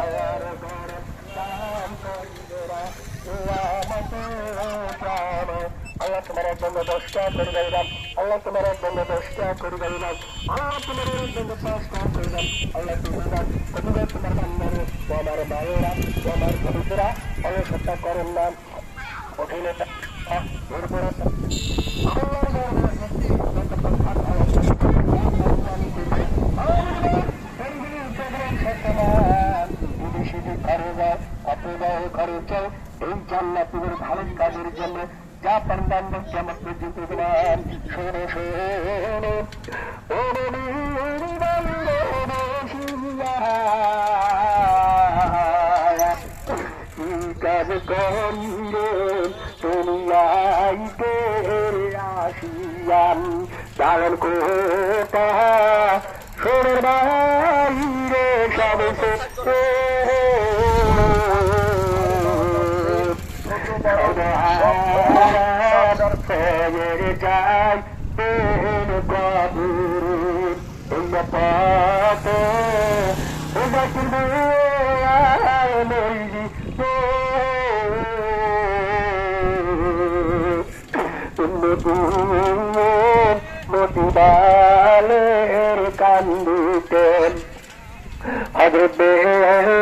আল্লাহর ঘরে দান করিবেরা আমাকে প্রাণ। আল্লাহ তোমার একদম 10টা করে দিলাম, আল্লাহ তোমার একদম 10টা করে দিলাম, আল্লাহ তোমার একদম 5টা করে দিলাম। আল্লাহ তুমি কতবার তোমার বান্দারে ও আমার মায়েরা ও আমার বন্ধুরা অলসতা করেন না, কঠিনতা দুর্বলতা এই জান্নাতের ভালো কাজের জন্য যা পান্ডান কেমন পর্যন্ত দিলাম। শোনো শোনো ও কাজ গন্ধ তুমি আইতে আসিয়াম চালন কোটা সোনের বাইরে সব যাই প্রেম কবুর পাত মরি মতিবালের কান্দিতেন হযরত বেলাল